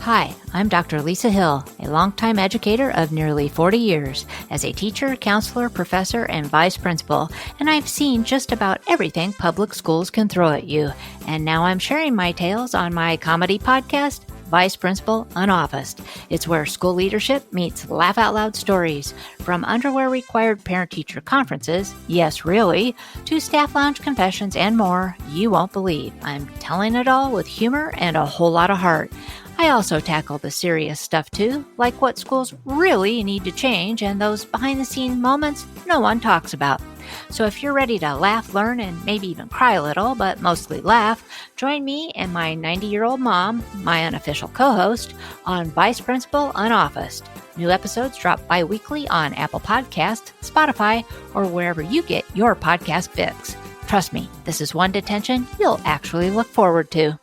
Hi, I'm Dr. Lisa Hill, a longtime educator of nearly 40 years as a teacher, counselor, professor, and vice principal, and I've seen just about everything public schools can throw at you. And now I'm sharing my tales on my comedy podcast, Vice Principal Unofficed. It's where school leadership meets laugh out loud stories. From underwear required parent teacher conferences, yes, really, to staff lounge confessions and more, you won't believe. I'm telling it all with humor and a whole lot of heart. I also tackle the serious stuff too, like what schools really need to change and those behind-the-scenes moments no one talks about. So if you're ready to laugh, learn, and maybe even cry a little, but mostly laugh, join me and my 90-year-old mom, my unofficial co-host, on Vice Principal Unofficed. New episodes drop bi-weekly on Apple Podcasts, Spotify, or wherever you get your podcast fix. Trust me, this is one detention you'll actually look forward to.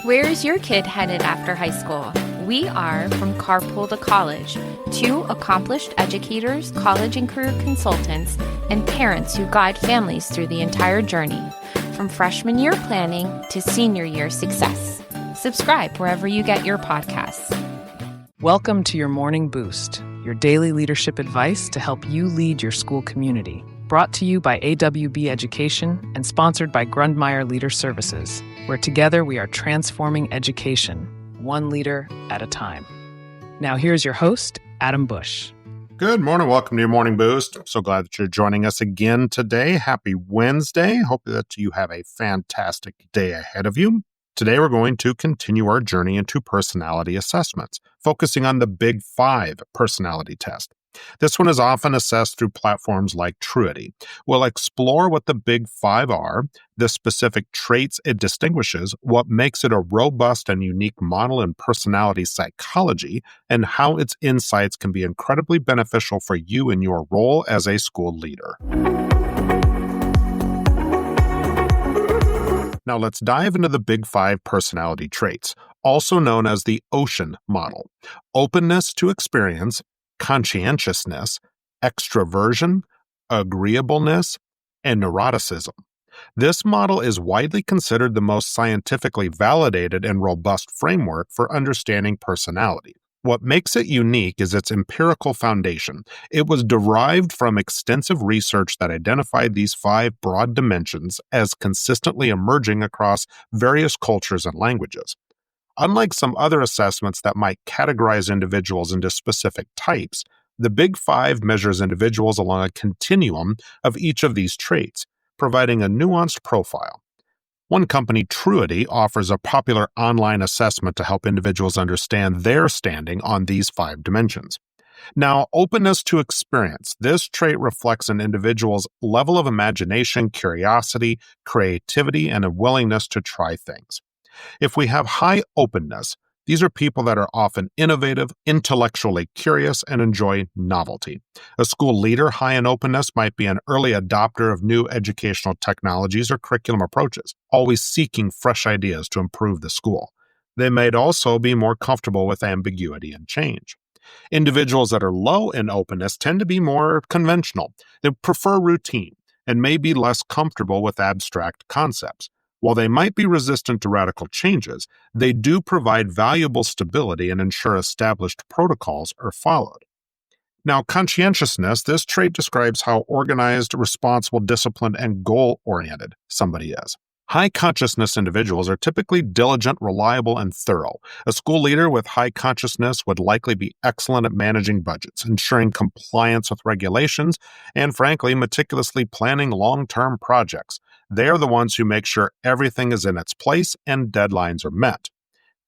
Where is your kid headed after high school? We are from Carpool to College, two accomplished educators, college and career consultants, and parents who guide families through the entire journey, from freshman year planning to senior year success. Subscribe wherever you get your podcasts. Welcome to your Morning Boost, your daily leadership advice to help you lead your school community. Brought to you by AWB Education and sponsored by Grundmeyer Leader Services, where together we are transforming education, one leader at a time. Now here's your host, Adam Bush. Good morning. Welcome to your Morning Boost. I'm so glad that you're joining us again today. Happy Wednesday. Hope that you have a fantastic day ahead of you. Today we're going to continue our journey into personality assessments, focusing on the Big Five personality test. This one is often assessed through platforms like Truity. We'll explore what the Big Five are, the specific traits it distinguishes, what makes it a robust and unique model in personality psychology, and how its insights can be incredibly beneficial for you in your role as a school leader. Now let's dive into the Big Five personality traits, also known as the OCEAN model: openness to experience, conscientiousness, extroversion, agreeableness, and neuroticism. This model is widely considered the most scientifically validated and robust framework for understanding personality. What makes it unique is its empirical foundation. It was derived from extensive research that identified these five broad dimensions as consistently emerging across various cultures and languages. Unlike some other assessments that might categorize individuals into specific types, the Big Five measures individuals along a continuum of each of these traits, providing a nuanced profile. One company, Truity, offers a popular online assessment to help individuals understand their standing on these five dimensions. Now, openness to experience. This trait reflects an individual's level of imagination, curiosity, creativity, and a willingness to try things. If we have high openness, these are people that are often innovative, intellectually curious, and enjoy novelty. A school leader high in openness might be an early adopter of new educational technologies or curriculum approaches, always seeking fresh ideas to improve the school. They might also be more comfortable with ambiguity and change. Individuals that are low in openness tend to be more conventional. They prefer routine and may be less comfortable with abstract concepts. While they might be resistant to radical changes, they do provide valuable stability and ensure established protocols are followed. Now, conscientiousness, this trait describes how organized, responsible, disciplined, and goal-oriented somebody is. High consciousness individuals are typically diligent, reliable, and thorough. A school leader with high consciousness would likely be excellent at managing budgets, ensuring compliance with regulations, and frankly, meticulously planning long-term projects. They are the ones who make sure everything is in its place and deadlines are met.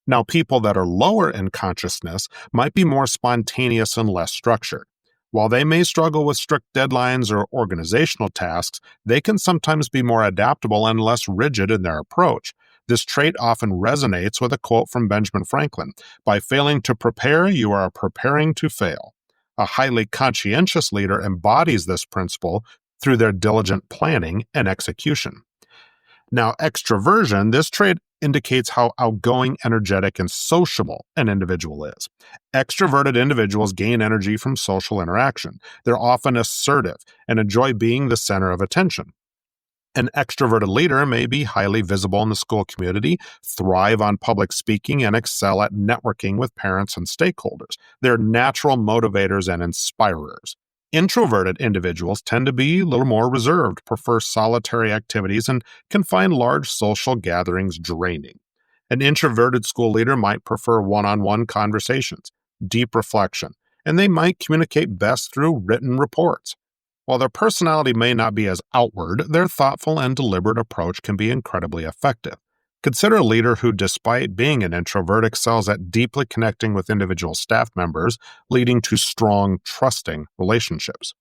Now, people that are lower in consciousness might be more spontaneous and less structured. While they may struggle with strict deadlines or organizational tasks, they can sometimes be more adaptable and less rigid in their approach. This trait often resonates with a quote from Benjamin Franklin: "By failing to prepare, you are preparing to fail." A highly conscientious leader embodies this principle through their diligent planning and execution. Now, extroversion, this trait indicates how outgoing, energetic, and sociable an individual is. Extroverted individuals gain energy from social interaction. They're often assertive and enjoy being the center of attention. An extroverted leader may be highly visible in the school community, thrive on public speaking, and excel at networking with parents and stakeholders. They're natural motivators and inspirers. Introverted individuals tend to be a little more reserved, prefer solitary activities, and can find large social gatherings draining. An introverted school leader might prefer one-on-one conversations, deep reflection, and they might communicate best through written reports. While their personality may not be as outward, their thoughtful and deliberate approach can be incredibly effective. Consider a leader who, despite being an introvert, excels at deeply connecting with individual staff members, leading to strong, trusting relationships.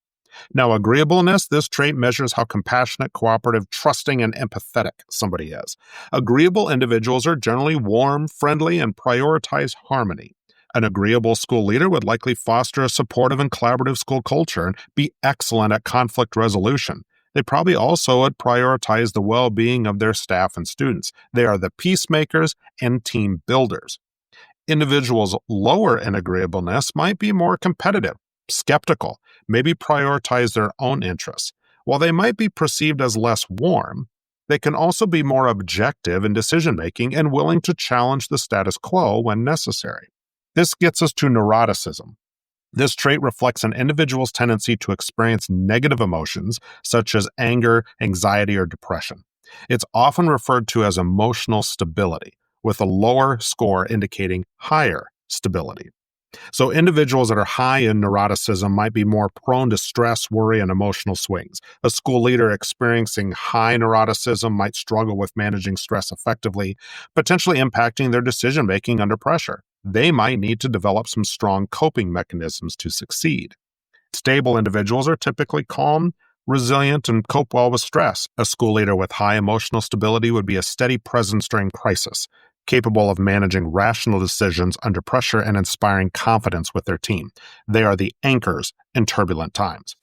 Now, agreeableness, this trait measures how compassionate, cooperative, trusting, and empathetic somebody is. Agreeable individuals are generally warm, friendly, and prioritize harmony. An agreeable school leader would likely foster a supportive and collaborative school culture and be excellent at conflict resolution. They probably also would prioritize the well-being of their staff and students. They are the peacemakers and team builders. Individuals lower in agreeableness might be more competitive, skeptical, maybe prioritize their own interests. While they might be perceived as less warm, they can also be more objective in decision-making and willing to challenge the status quo when necessary. This gets us to neuroticism. This trait reflects an individual's tendency to experience negative emotions, such as anger, anxiety, or depression. It's often referred to as emotional stability, with a lower score indicating higher stability. So individuals that are high in neuroticism might be more prone to stress, worry, and emotional swings. A school leader experiencing high neuroticism might struggle with managing stress effectively, potentially impacting their decision-making under pressure. They might need to develop some strong coping mechanisms to succeed. Stable individuals are typically calm, resilient, and cope well with stress. A school leader with high emotional stability would be a steady presence during crisis, capable of managing rational decisions under pressure and inspiring confidence with their team. They are the anchors in turbulent times.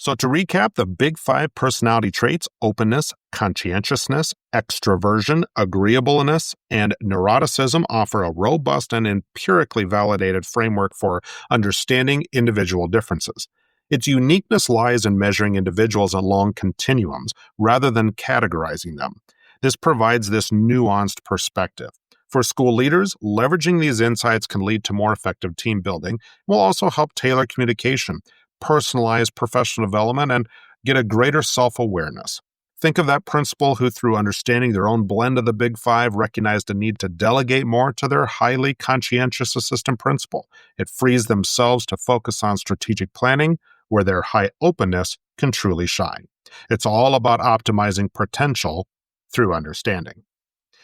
So to recap, the big 5 personality traits, openness, conscientiousness, extroversion, agreeableness, and neuroticism offer a robust and empirically validated framework for understanding individual differences. Its uniqueness lies in measuring individuals along continuums rather than categorizing them. This provides this nuanced perspective. For school leaders, leveraging these insights can lead to more effective team building, will also help tailor communication, personalize professional development, and get a greater self-awareness. Think of that principal who, through understanding their own blend of the big 5, recognized a need to delegate more to their highly conscientious assistant principal. It frees themselves to focus on strategic planning, where their high openness can truly shine. It's all about optimizing potential through understanding.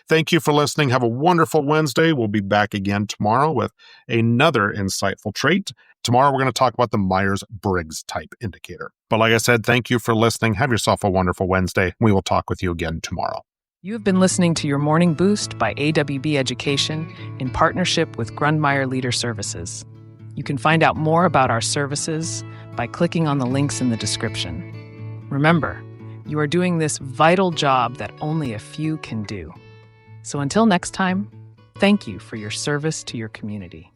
Thank you for listening. Have a wonderful Wednesday. We'll be back again tomorrow with another insightful trait. Tomorrow, we're going to talk about the Myers-Briggs type indicator. But like I said, thank you for listening. Have yourself a wonderful Wednesday. We will talk with you again tomorrow. You have been listening to Your Morning Boost by AWB Education in partnership with Grundmeyer Leader Services. You can find out more about our services by clicking on the links in the description. Remember, you are doing this vital job that only a few can do. So until next time, thank you for your service to your community.